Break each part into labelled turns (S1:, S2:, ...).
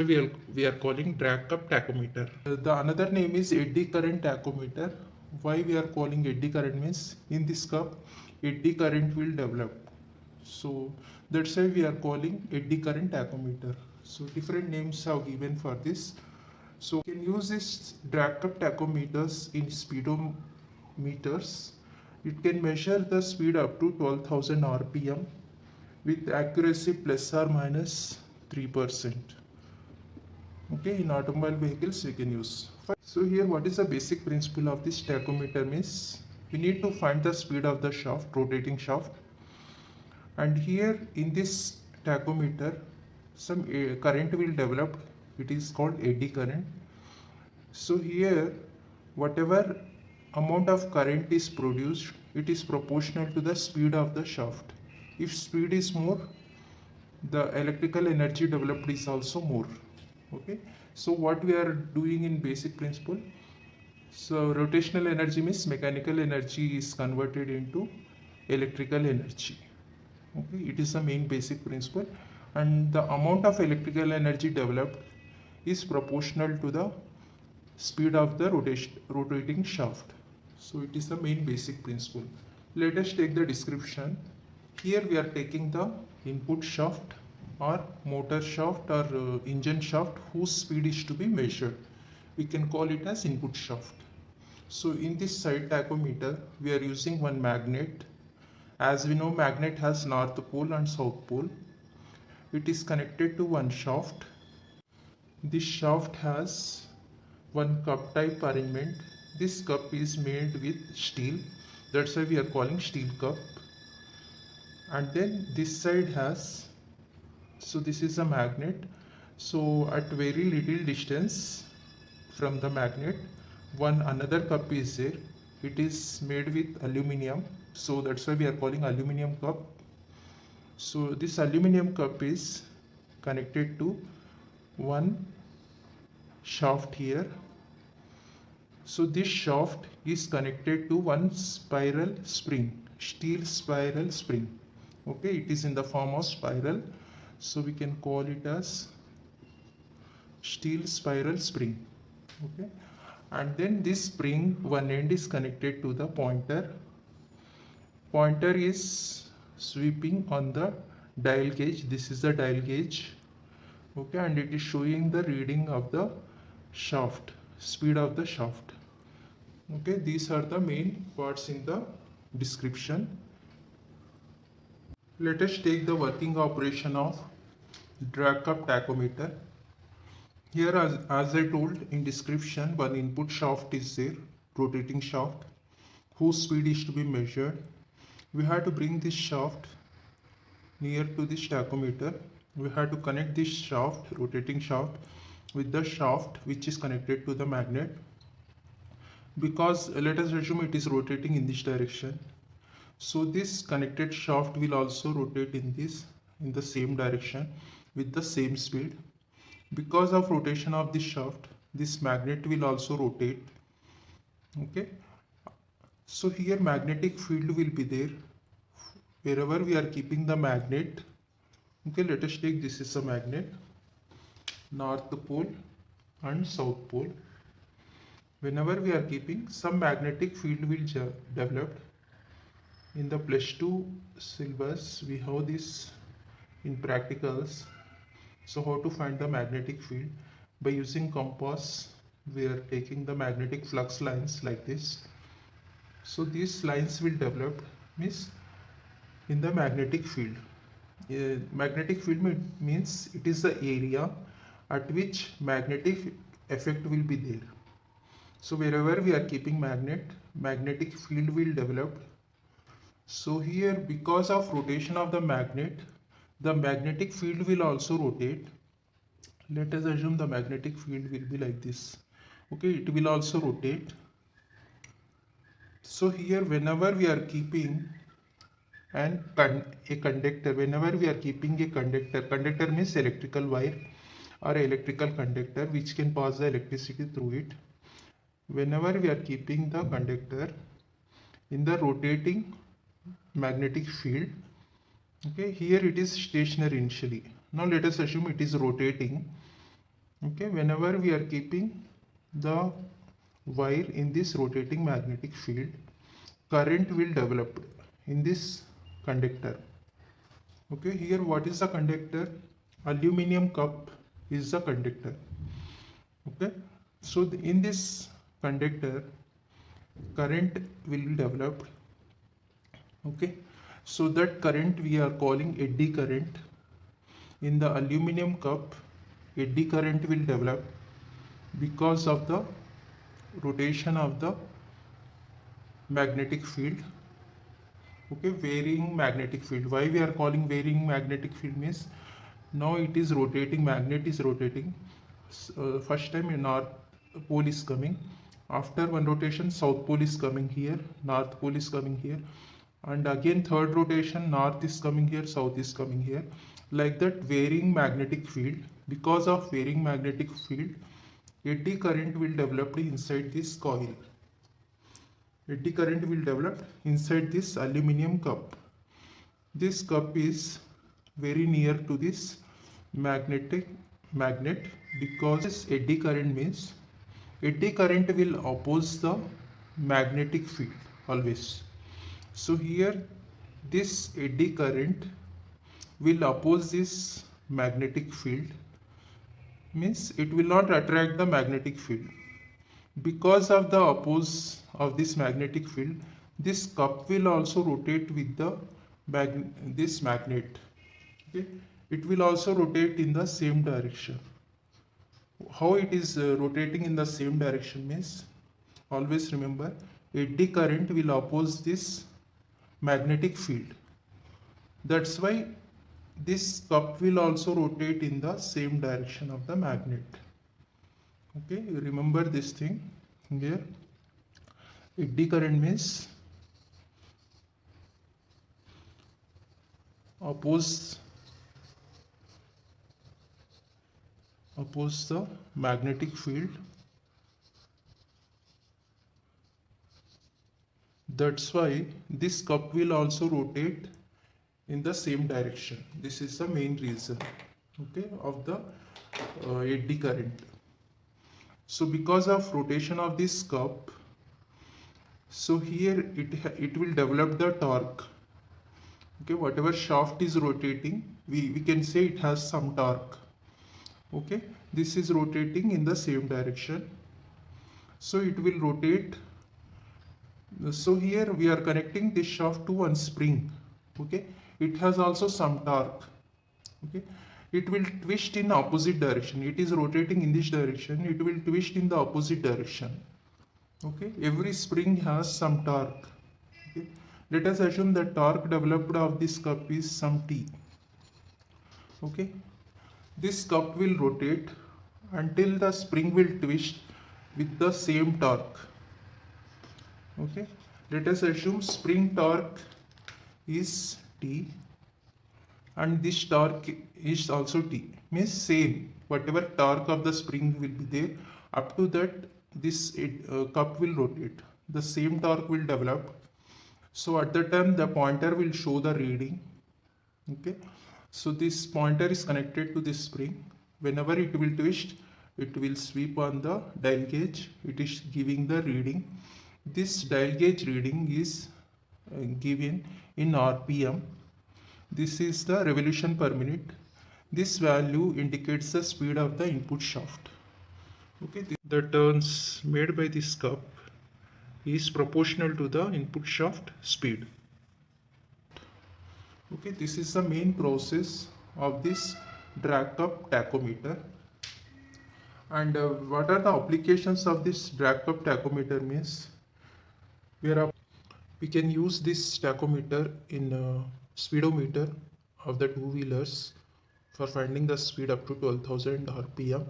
S1: We are calling drag cup tachometer. The another name is eddy current tachometer. Why we are calling eddy current means in this cup eddy current will develop. So that's why we are calling eddy current tachometer. So different names are given for this. So we can use this drag cup tachometers in speedometers. It can measure the speed up to 12,000 rpm with accuracy plus or minus 3%. Okay, in automobile vehicles we can use. So here what is the basic principle of this tachometer means we need to find the speed of the shaft, rotating shaft, and here in this tachometer some current will develop. It is called eddy current. So here whatever amount of current is produced, it is proportional to the speed of the shaft. If speed is more, the electrical energy developed is also more. Okay, so what we are doing in basic principle, so rotational energy means mechanical energy is converted into electrical energy. Okay, it is the main basic principle, and the amount of electrical energy developed is proportional to the speed of the rotating shaft. So it is the main basic principle. Let us take the description. Here we are taking the input shaft or motor shaft or engine shaft whose speed is to be measured. We can call it as input shaft. So in this side tachometer we are using one magnet. As we know, magnet has north pole and south pole. It is connected to one shaft. This shaft has one cup type arrangement. This cup is made with steel. That's why we are calling steel cup. And then this side has, so this is a magnet. So at very little distance from the magnet, one another cup is there. It is made with aluminium. So that's why we are calling aluminium cup. So this aluminium cup is connected to one shaft here. So this shaft is connected to one spiral spring, steel spiral spring. Okay, it is in the form of spiral, so we can call it as steel spiral spring. Okay, and then this spring one end is connected to the pointer. Pointer is sweeping on the dial gauge. This is the dial gauge. Okay, and it is showing the reading of the shaft, speed of the shaft. Okay, these are the main parts in the description. Let us take the working operation of drag cup tachometer. Here as I told in description, one input shaft is there, rotating shaft, whose speed is to be measured. We have to bring this shaft near to this tachometer. We have to connect this shaft, rotating shaft, with the shaft which is connected to the magnet. Because let us assume it is rotating in this direction. So this connected shaft will also rotate in the same direction with the same speed. Because of rotation of this shaft, this magnet will also rotate. Okay. So here magnetic field will be there wherever we are keeping the magnet. Okay, let us take this is a magnet, north pole and south pole. Whenever we are keeping, some magnetic field will develop. In the +2 syllabus we have this in practicals. So how to find the magnetic field? By using compass, we are taking the magnetic flux lines like this. So these lines will develop means in the magnetic field. Magnetic field means it is the area at which magnetic effect will be there. So wherever we are keeping magnet, magnetic field will develop. So here, because of rotation of the magnetic field will also rotate. Let us assume the magnetic field will be like this. Okay, it will also rotate. So here, whenever we are keeping a conductor, whenever we are keeping a conductor means electrical wire or electrical conductor which can pass the electricity through it. Whenever we are keeping the conductor in the rotating magnetic field, okay, here it is stationary initially. Now let us assume it is rotating. Okay, whenever we are keeping the wire in this rotating magnetic field, current will develop in this conductor. Okay, here what is the conductor? Aluminum cup is the conductor. Okay, so in this conductor current will be developed. Okay, so that current we are calling eddy current. In the aluminum cup, eddy current will develop because of the rotation of the magnetic field. Okay, varying magnetic field. Why we are calling varying magnetic field means now it is rotating, magnet is rotating. First time north pole is coming, after one rotation south pole is coming here, north pole is coming here, and again third rotation north is coming here, south is coming here, like that varying magnetic field. Because of varying magnetic field, eddy current will develop inside this coil. Eddy current will develop inside this aluminum cup. This cup is very near to this magnet, because this eddy current means eddy current will oppose the magnetic field always. So here this eddy current will oppose this magnetic field, means it will not attract the magnetic field. Because of the oppose of this magnetic field, this cup will also rotate with the this magnet. Okay, it will also rotate in the same direction. How it is rotating in the same direction means, always remember, eddy current will oppose this magnetic field. That's why this cup will also rotate in the same direction of the magnet. Okay, remember this thing here. Eddy current means oppose the magnetic field. That's why this cup will also rotate in the same direction. This is the main reason, okay, of the eddy current. So because of rotation of this cup, so here it will develop the torque. Okay, whatever shaft is rotating, we can say it has some torque. Okay, this is rotating in the same direction, so it will rotate. So here we are connecting this shaft to one spring. Okay, it has also some torque. Okay, it will twist in opposite direction. It is rotating in this direction, it will twist in the opposite direction. Okay, every spring has some torque. Okay, let us assume that torque developed of this cup is some T. Okay, this cup will rotate until the spring will twist with the same torque. Okay, let us assume spring torque is T and this torque is also T, means same, whatever torque of the spring will be there, up to that this cup will rotate, the same torque will develop. So at the time the pointer will show the reading. Okay, so this pointer is connected to this spring. Whenever it will twist, it will sweep on the dial gauge, it is giving the reading. This dial gauge reading is given in RPM. This is the revolution per minute. This value indicates the speed of the input shaft. Okay, the turns made by this cup is proportional to the input shaft speed. Okay, this is the main process of this drag cup tachometer. And what are the applications of this drag cup tachometer means, we can use this tachometer in speedometer of the two-wheelers for finding the speed up to 12,000 RPM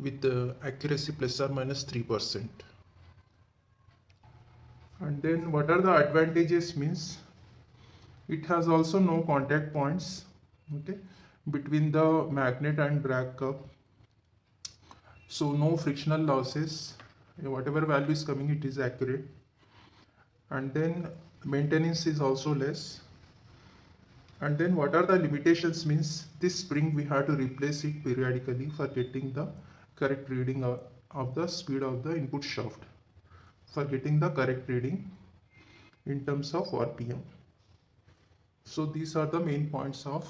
S1: with accuracy plus or minus 3%. And then what are the advantages means, it has also no contact points, okay, between the magnet and drag cup, so no frictional losses, whatever value is coming it is accurate. And then maintenance is also less. And then what are the limitations means this spring we have to replace it periodically for getting the correct reading of the speed of the input shaft, for getting the correct reading in terms of RPM. So these are the main points of